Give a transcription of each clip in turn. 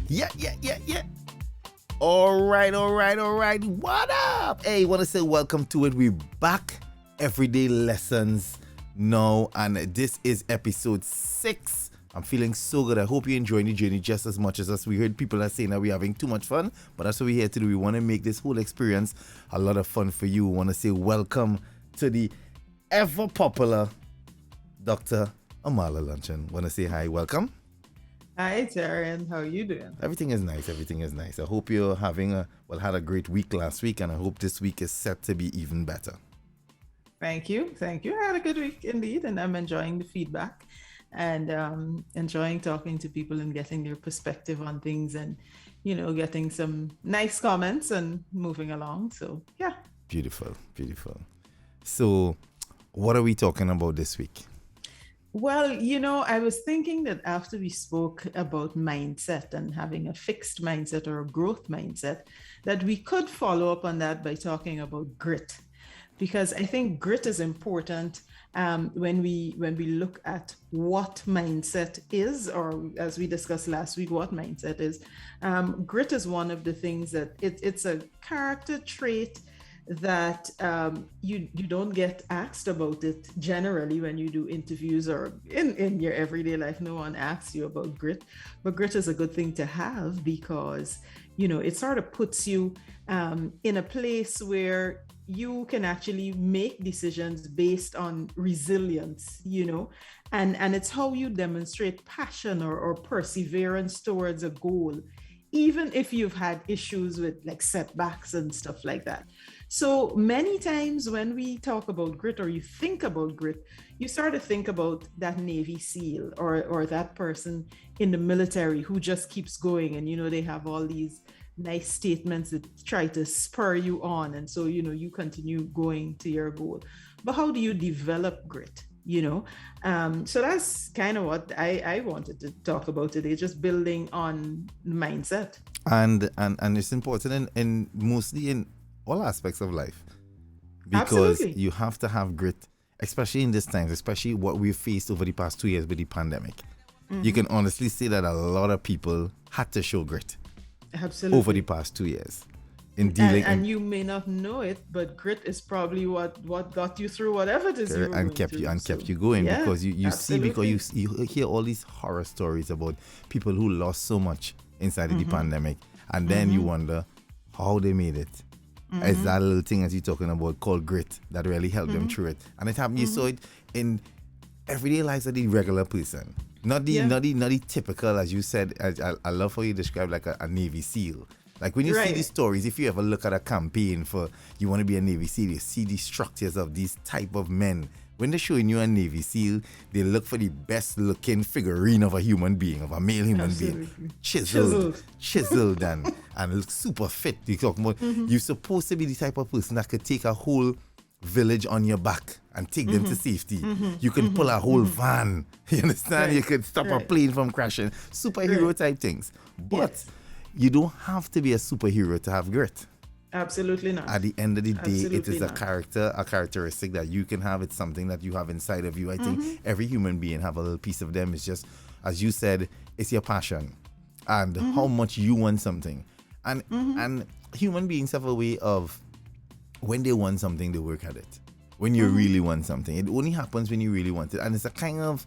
Yeah. All right. What up? Hey, want to say welcome to it. We're back. Everyday lessons now, and this is episode 6. I'm feeling so good. I hope you're enjoying the journey just as much as us. We heard people are saying that we're having too much fun, but that's what we're here to do. We want to make this whole experience a lot of fun for you. We want to say welcome to the ever popular Dr. Amala Luncheon. Want to say hi, welcome. Hi, Taryn. How are you doing? Everything is nice. I hope you're having had a great week last week, and I hope this week is set to be even better. Thank you. I had a good week indeed, and I'm enjoying the feedback and enjoying talking to people and getting their perspective on things and, getting some nice comments and moving along. So, yeah. Beautiful. So, what are we talking about this week? Well, I was thinking that after we spoke about mindset and having a fixed mindset or a growth mindset, that we could follow up on that by talking about grit. Because I think grit is important when we look at what mindset is, or as we discussed last week, what mindset is. Grit is one of the things that it's a character trait that you don't get asked about it generally when you do interviews or in your everyday life. No one asks you about grit, but grit is a good thing to have because it sort of puts you in a place where you can actually make decisions based on resilience, and it's how you demonstrate passion or perseverance towards a goal, even if you've had issues with like setbacks and stuff like that. So many times when we talk about grit or you think about grit, you start to think about that Navy SEAL or that person in the military who just keeps going, and they have all these nice statements that try to spur you on, and so you continue going to your goal. But how do you develop grit? So that's kind of what I wanted to talk about today, just building on mindset. And it's important in mostly in all aspects of life, because Absolutely. you have to have grit, especially in these times, especially what we've faced over the past 2 years with the pandemic. You can honestly say that a lot of people had to show grit. Absolutely. Over the past 2 years in dealing and you may not know it, but grit is probably what got you through whatever it is you were and going through. kept you going, yeah, because you see, absolutely. because you hear all these horror stories about people who lost so much inside of the pandemic, and then you wonder how they made it. It's that little thing as you're talking about called grit that really helped them through it. And it happened. You saw it in everyday lives of the regular person, not the typical, as you said. I love how you describe like a Navy SEAL. Like when you see these stories, if you ever look at a campaign for you want to be a Navy SEAL, you see the structures of these type of men. When they're showing you a Navy SEAL, they look for the best looking figurine of a human being, of a male human Absolutely. being. Chiseled and look super fit. You talk about, you're supposed to be the type of person that could take a whole village on your back and take them to safety. You can pull a whole van. You understand? You could stop a plane from crashing. Superhero type things. But you don't have to be a superhero to have grit. Absolutely not. At the end of the day, Absolutely it is not. a characteristic that you can have. It's something that you have inside of you. I think every human being have a little piece of them. It's just, as you said, it's your passion and how much you want something. And human beings have a way of, when they want something, they work at it. When you really want something, it only happens when you really want it. And it's a kind of...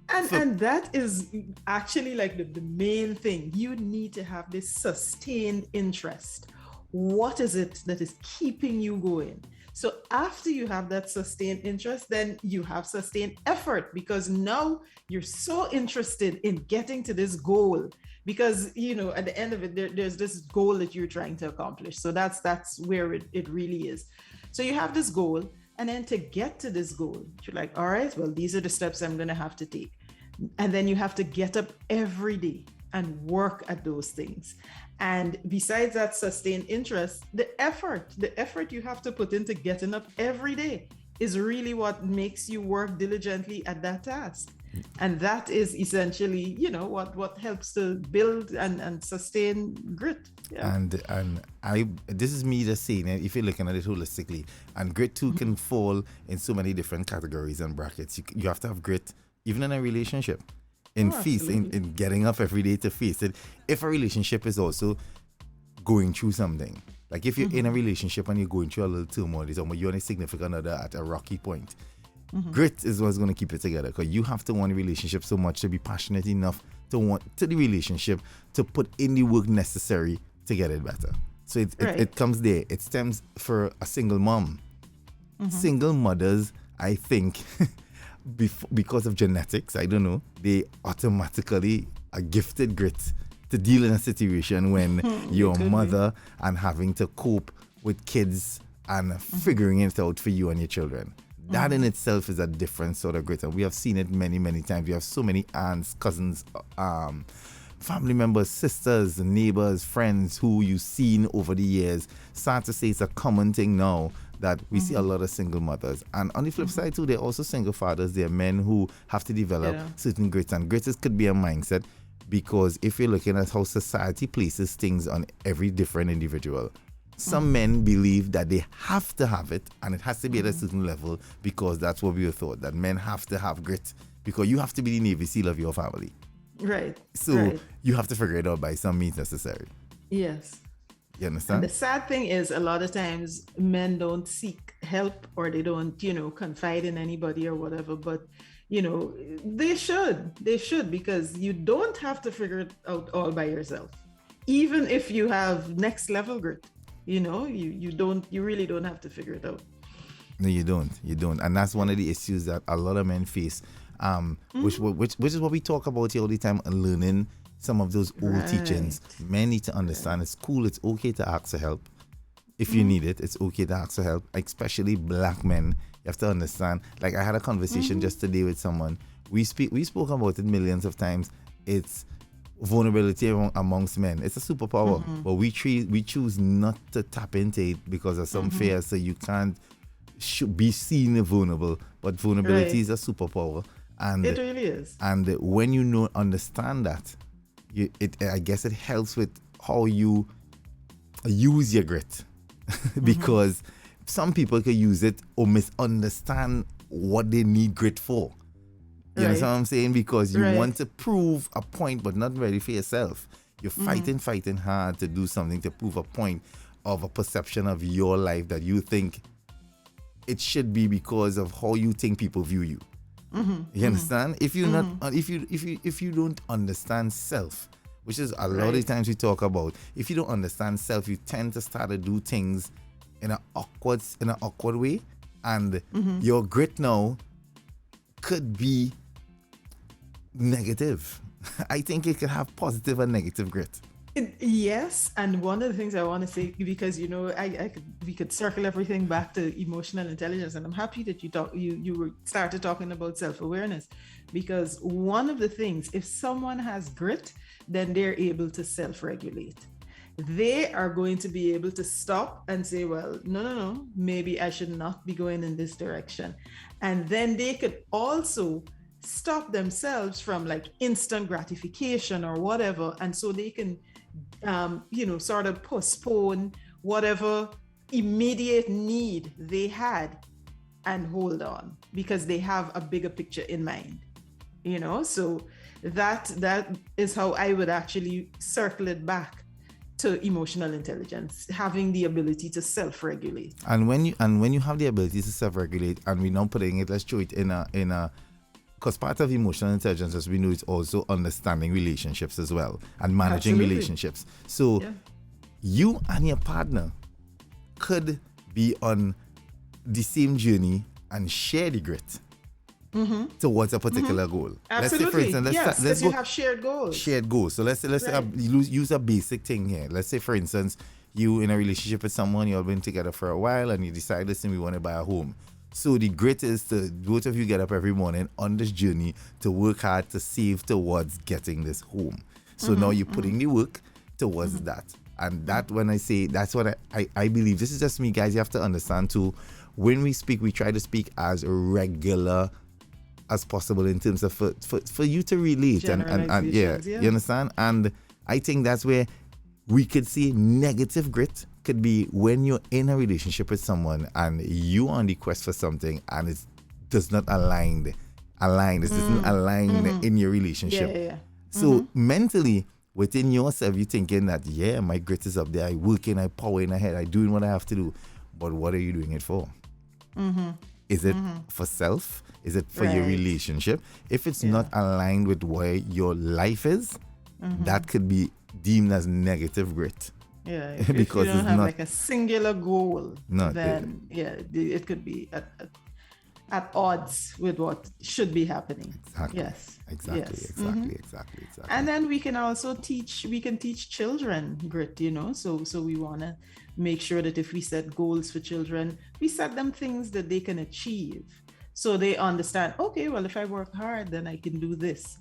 And that is actually like the main thing. You need to have this sustained interest. What is it that is keeping you going? So after you have that sustained interest, then you have sustained effort, because now you're so interested in getting to this goal, because at the end of it, there's this goal that you're trying to accomplish. So that's where it really is. So you have this goal, and then to get to this goal, you're like, all right, well, these are the steps I'm going to have to take. And then you have to get up every day and work at those things. And besides that sustained interest, the effort you have to put into getting up every day is really what makes you work diligently at that task. And that is essentially, what helps to build and sustain grit. Yeah. And this is me just saying it, if you're looking at it holistically, and grit too can fall in so many different categories and brackets. You have to have grit even in a relationship. in Oh, face, absolutely. in getting up every day to face it. If a relationship is also going through something, like if you're in a relationship and you're going through a little turmoil, you're on a significant other at a rocky point, grit is what's going to keep it together, because you have to want a relationship so much to be passionate enough to want to the relationship to put in the work necessary to get it better. So it comes there. It stems for a single mom. Single mothers, I think, because of genetics, I don't know, they automatically are gifted grit to deal in a situation when you're a mother and having to cope with kids and figuring it out for you and your children. That in itself is a different sort of grit, and we have seen it many, many times. We have so many aunts, cousins, family members, sisters, neighbors, friends who you've seen over the years. Sad to say, it's a common thing now that we see a lot of single mothers. And on the flip side too, there are also single fathers. There are men who have to develop certain grits, and grits could be a mindset, because if you're looking at how society places things on every different individual, some men believe that they have to have it, and it has to be at a certain level, because that's what we were taught, that men have to have grit, because you have to be the Navy SEAL of your family. Right. So you have to figure it out by some means necessary. Yes. You understand? And the sad thing is, a lot of times men don't seek help, or they don't, confide in anybody or whatever. But, they should, because you don't have to figure it out all by yourself. Even if you have next level grit, you really don't have to figure it out. No, you don't. And that's one of the issues that a lot of men face, which is what we talk about here all the time, learning some of those old teachings. Men need to understand it's cool, it's okay to ask for help. If you need it, it's okay to ask for help, especially black men. You have to understand. Like, I had a conversation just today with someone. We spoke about it millions of times. It's vulnerability amongst men. It's a superpower, but we choose not to tap into it because of some fear. So you can't be seen vulnerable, but vulnerability is a superpower, and it really is. And when you understand that, I guess it helps with how you use your grit, because some people could use it or misunderstand what they need grit for. You understand what I'm saying? Because you want to prove a point, but not really for yourself. You're fighting hard to do something to prove a point of a perception of your life that you think it should be because of how you think people view you. You understand? If you not, if you don't understand self, which is a lot of the times we talk about, if you don't understand self, you tend to start to do things in an awkward way, and your grit now could be negative. I think it could have positive and negative grit. Yes, and one of the things I want to say, because we could circle everything back to emotional intelligence, and I'm happy that you started talking about self-awareness, because one of the things, if someone has grit, then they're able to self-regulate. They are going to be able to stop and say, well, no, maybe I should not be going in this direction. And then they could also stop themselves from like instant gratification or whatever. And so they can, sort of postpone whatever immediate need they had and hold on, because they have a bigger picture in mind, so that is how I would actually circle it back to emotional intelligence, having the ability to self-regulate. And when you have the ability to self-regulate, and we're now putting it, let's show it in a because part of emotional intelligence, as we know, is also understanding relationships as well, and managing relationships. So you and your partner could be on the same journey and share the grit towards a particular goal. Absolutely. Let's say, for instance, let's you have shared goals. Shared goals. So let's use a basic thing here. Let's say, for instance, you in a relationship with someone, you've been together for a while, and you decide, listen, we want to buy a home. So the grit is to both of you get up every morning on this journey to work hard to save towards getting this home. So now you're putting the work towards that. And that, when I say, that's what I believe. This is just me, guys. You have to understand too. When we speak, we try to speak as regular as possible in terms of for you to relate and you understand. And I think that's where we could see negative grit could be when you're in a relationship with someone and you are on the quest for something and it does not align aligned. This isn't aligned in your relationship. Yeah. So mentally, within yourself, you're thinking that, yeah, my grit is up there. I working, I power in ahead, I doing what I have to do. But what are you doing it for? Is it for self? Is it for your Right. relationship? If it's not aligned with where your life is, that could be deemed as negative grit. Yeah, if Because you don't it's have not- like a singular goal, No, then it could be at odds with what should be happening. Exactly. Yes. Exactly. Yes. Exactly. And then we can also teach children grit, so we want to make sure that if we set goals for children, we set them things that they can achieve, so they understand, okay, well, if I work hard, then I can do this.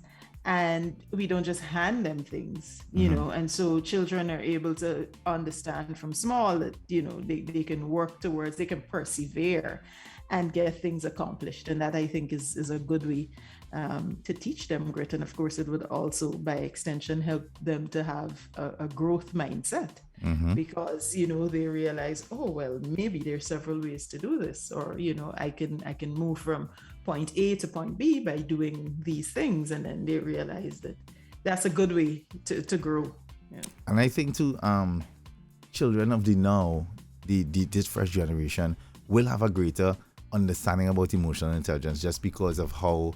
And we don't just hand them things, and so children are able to understand from small that, they can work towards, they can persevere and get things accomplished. And that, I think, is a good way to teach them grit. And of course, it would also, by extension, help them to have a growth mindset, because, they realize, oh, well, maybe there's several ways to do this, or, I can move from point A to point B by doing these things. And then they realize that that's a good way to grow. Yeah. And I think too, children of this fresh generation will have a greater understanding about emotional intelligence, just because of how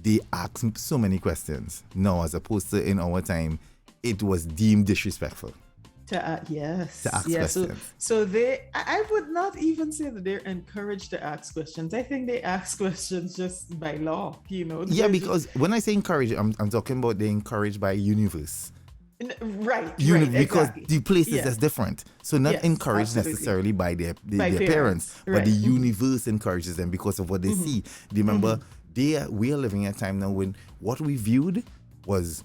they ask so many questions now, as opposed to in our time, it was deemed disrespectful. Yes. To ask So, questions. I would not even say that they're encouraged to ask questions. I think they ask questions just by law, Yeah, because when I say encourage, I'm talking about they encouraged by universe. Right. Because exactly. the places Yeah. is different. So not Yes, encouraged absolutely. necessarily by their By parents, but right. the universe encourages them because of what they see. Do you remember we are living in a time now when what we viewed was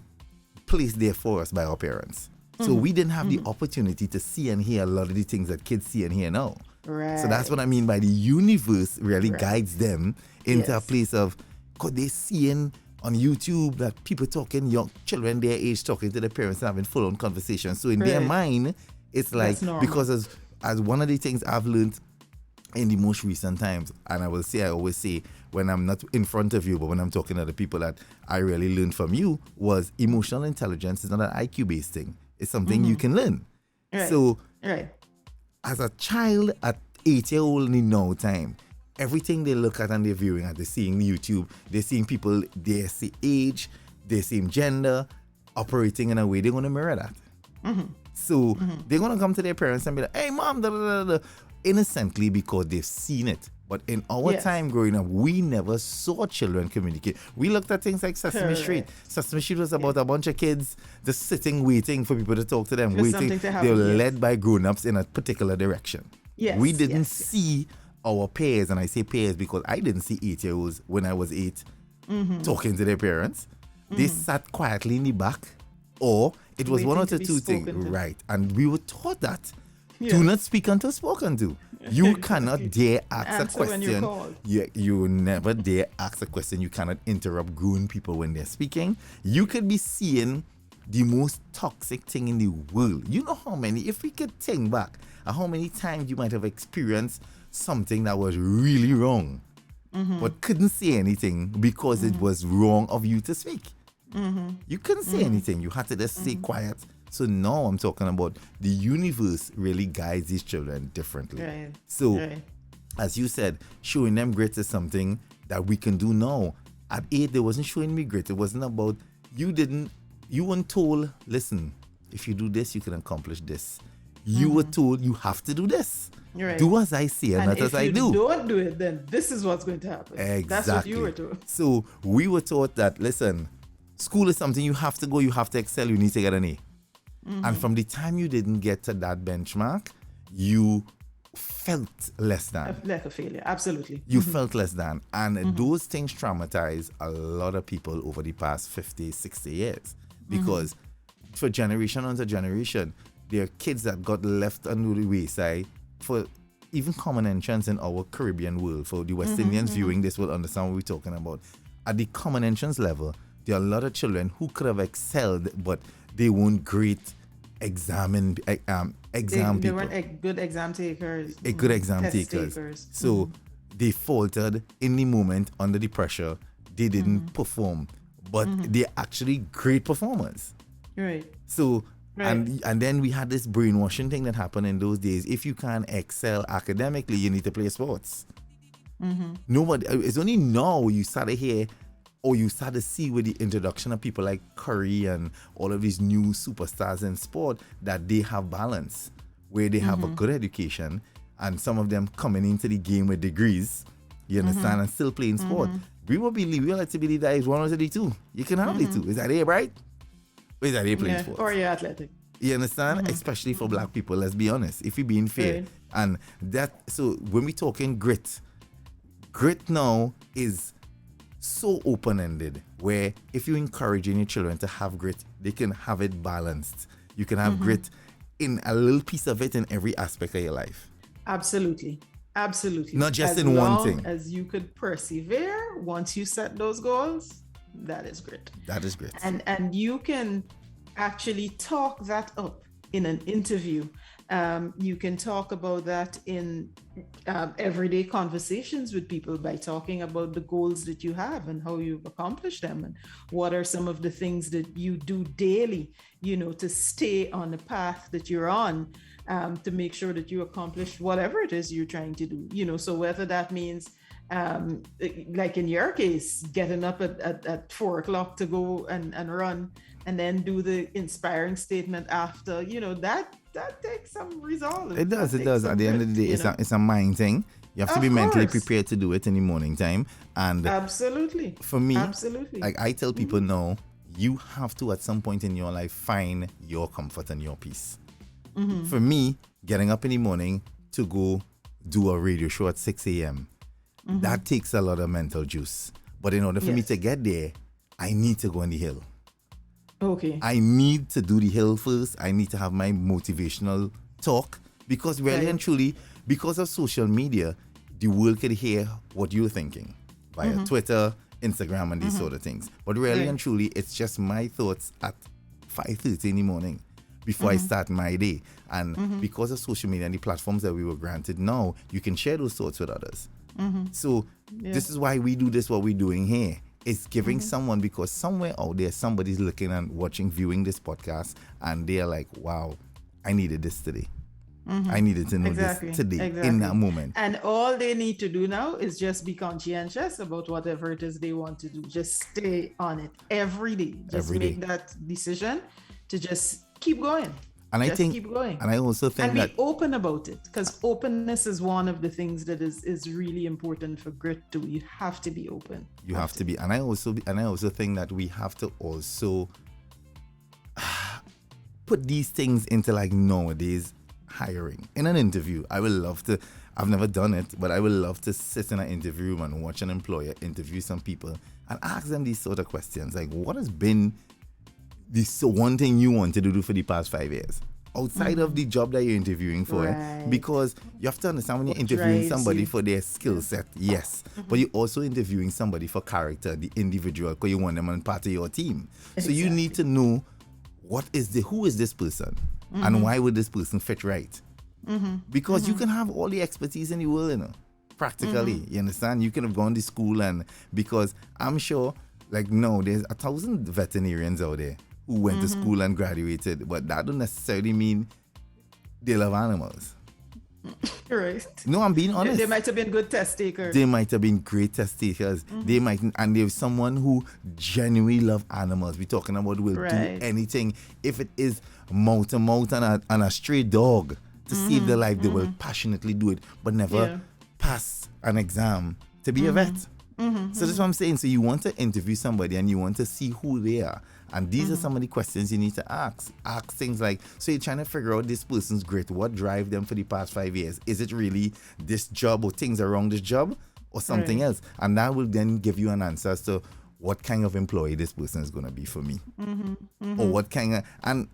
placed there for us by our parents. So we didn't have the opportunity to see and hear a lot of the things that kids see and hear now. Right. So that's what I mean by the universe really guides them into a Yes. place of, because they're seeing on YouTube that people talking, young children their age talking to their parents and having full-on conversations. So in their Right. mind, it's like, That's normal. because as one of the things I've learned in the most recent times, and I always say, when I'm not in front of you, but when I'm talking to the people that I really learned from you, was emotional intelligence is not an IQ-based thing. It's something you can learn. Right. So Right. as a child at 8-year-old in no time, everything they look at and they're viewing at, they're seeing YouTube, they're seeing people their age, their same gender, operating in a way, they're going to mirror that. So they're going to come to their parents and be like, hey, mom, da, da, da, da, innocently, because they've seen it. But in our Yes. time growing up, we never saw children communicate. We looked at things like Sesame Street. Correct. Sesame Street was about a bunch of kids just sitting, waiting for people to talk to them, For waiting. something to They happen, were yes. led by grown-ups in a particular direction. Yes, We didn't yes. see our peers, and I say peers because I didn't see 8-year-olds when I was 8 talking to their parents. They sat quietly in the back, or it was one Waiting of the to be two things, spoken to. right? And we were taught that. Yeah. Do not speak until spoken to. You cannot dare ask a Answer when you're question. called. You never dare ask a question. You cannot interrupt grown people when they're speaking. You could be seeing the most toxic thing in the world. You know how many, if we could think back, how many times you might have experienced something that was really wrong, but couldn't say anything because it was wrong of you to speak. You couldn't say anything. You had to just stay quiet. So now I'm talking about the universe really guides these children differently. Right. So, Right. as you said, showing them grit is something that we can do now. At 8, they wasn't showing me grit. It wasn't about, you weren't told, listen, if you do this, you can accomplish this. You were told you have to do this. Right. Do as I say and not if as I you do. don't do it, then this is what's going to happen. Exactly. That's what you were told. So we were taught that, listen, school is something you have to go, you have to excel, you need to get an A. And from the time you didn't get to that benchmark, you felt less than. Like a failure. Absolutely. You felt less than. And those things traumatize a lot of people over the past 50, 60 years. Because for generation after generation, there are kids that got left under the wayside for even common entrance in our Caribbean world. For the West Indians viewing this will understand what we're talking about. At the common entrance level, there are a lot of children who could have excelled, but they weren't great exam They people. weren't good exam takers. Good exam test takers. takers. So they faltered in the moment under the pressure. they didn't perform, but they're actually great performers. Right. So, Right. and then we had this brainwashing thing that happened in those days. If you can't excel academically, you need to play sports. Nobody, it's only now you started hear, or you start to see with the introduction of people like Curry and all of these new superstars in sport that they have balance, where they have a good education, and some of them coming into the game with degrees, you understand, and still playing sport. We like to believe that it's one or the two. You can have the two. Is that it, right? Or is that it playing sports? Or you're athletic. You understand? Especially for black people, let's be honest. If you're being fair. Right. And that, so when we're talking grit now is so open-ended, where if you're encouraging your children to have grit, they can have it balanced. You can have grit in a little piece of it in every aspect of your life. Absolutely. Absolutely. Not just as in one long thing. As you could persevere once you set those goals, that is grit. That is grit. And you can actually talk that up in an interview. You can talk about that in everyday conversations with people by talking about the goals that you have and how you've accomplished them, and what are some of the things that you do daily, to stay on the path that you're on, to make sure that you accomplish whatever it is you're trying to do. So whether that means like in your case, getting up at 4 o'clock to go and run, and then do the inspiring statement after, that takes some resolve. It does. At the end of the day, it's a mind thing. You have to be mentally prepared to do it in the morning time. And absolutely. For me, absolutely. Like I tell people now, you have to at some point in your life find your comfort and your peace. For me, getting up in the morning to go do a radio show at 6 a.m., that takes a lot of mental juice. But in order for me to get there, I need to go on the hill. Okay. I need to do the hill first. I need to have my motivational talk, because really and truly, because of social media, the world could hear what you're thinking via Twitter, Instagram, and these sort of things. But really and truly, it's just my thoughts at 5:30 in the morning before I start my day. And because of social media and the platforms that we were granted now, you can share those thoughts with others. So this is why we do this, what we're doing here. It's giving someone, because somewhere out there, somebody's looking and watching, viewing this podcast, and they're like, wow, I needed this today. I needed to know this today in that moment. And all they need to do now is just be conscientious about whatever it is they want to do. Just stay on it every day. Just make that decision to just keep going. And I think, keep going. And I also think and that be open about it, because openness is one of the things that is really important for grit too. You have to be open. You have to be. And I also think that we have to also put these things into, like, nowadays hiring. In an interview, I would love to, I've never done it, but I would love to sit in an interview room and watch an employer interview some people and ask them these sort of questions. Like, what has been this one thing you wanted to do for the past 5 years outside of the job that you're interviewing for? Because you have to understand, when you're interviewing somebody for their skill set, yes, but you're also interviewing somebody for character, the individual, because you want them on part of your team. So you need to know who is this person and why would this person fit right? Because you can have all the expertise in the world, practically. You understand? You can have gone to school, and because I'm sure, like, no, there's 1,000 veterinarians out there who went to school and graduated, but that don't necessarily mean they love animals. Right. No, I'm being honest. They might have been good test takers. They might have been great test takers. They might, and there's someone who genuinely love animals. We're talking about will do anything. If it is mouth to mouth and a stray dog to save their life, they will passionately do it, but never pass an exam to be a vet. So that's what I'm saying. So you want to interview somebody and you want to see who they are. And these are some of the questions you need to ask. Ask things like, so you're trying to figure out this person's grit. What drive them for the past 5 years? Is it really this job, or things around this job, or something else? And that will then give you an answer as to what kind of employee this person is going to be for me. Or what kind of, and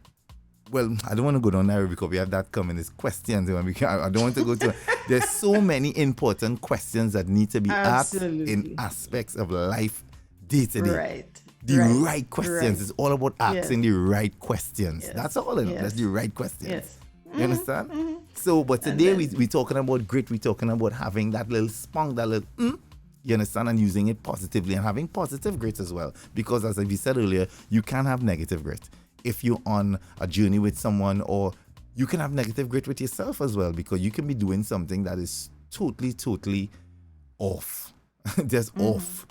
well, I don't want to go down there because we have that coming as questions. I don't want to go to, there's so many important questions that need to be asked in aspects of life day to day. The right questions. It's all about asking the right questions. That's all it is. That's the right questions. You understand? So, but today we're talking about grit. We're talking about having that little spunk, that little You understand? And using it positively and having positive grit as well. Because as we said earlier, you can have negative grit. If you're on a journey with someone, or you can have negative grit with yourself as well, because you can be doing something that is totally off. Just off.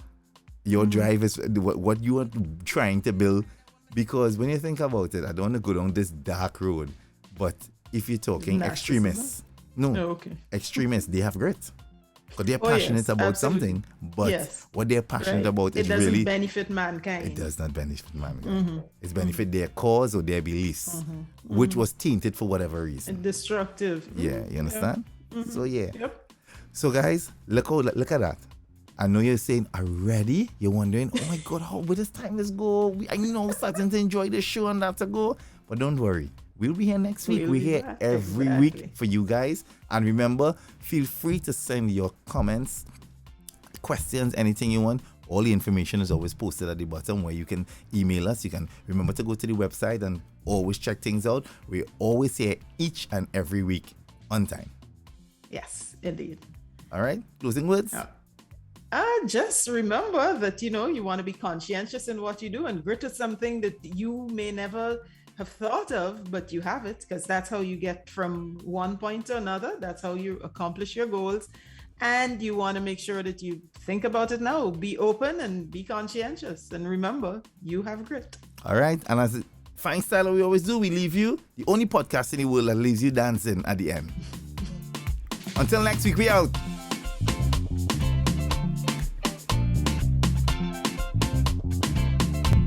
Your drive is what you are trying to build. Because when you think about it, I don't want to go down this dark road, but if you're talking extremists, extremists, they have grit. Because they're passionate about something, but what they're passionate about is really... It doesn't benefit mankind. It does not benefit mankind. It benefits their cause or their beliefs, which was tainted for whatever reason. Destructive. Yeah, you understand? So, yeah. So, guys, look at that. I know you're saying already, you're wondering, oh my God, how will this time is go? I know starting to enjoy the show and that to go. But don't worry. We'll be here next week. We're here every week for you guys. And remember, feel free to send your comments, questions, anything you want. All the information is always posted at the bottom where you can email us. You can remember to go to the website and always check things out. We're always here each and every week on time. Yes, indeed. All right. Closing words? Just remember that, you want to be conscientious in what you do, and grit is something that you may never have thought of, but you have it, because that's how you get from one point to another. That's how you accomplish your goals. And you want to make sure that you think about it now. Be open and be conscientious. And remember, you have grit. All right. And as a fine style we always do, we leave you the only podcast in the world that leaves you dancing at the end. Until next week, we out.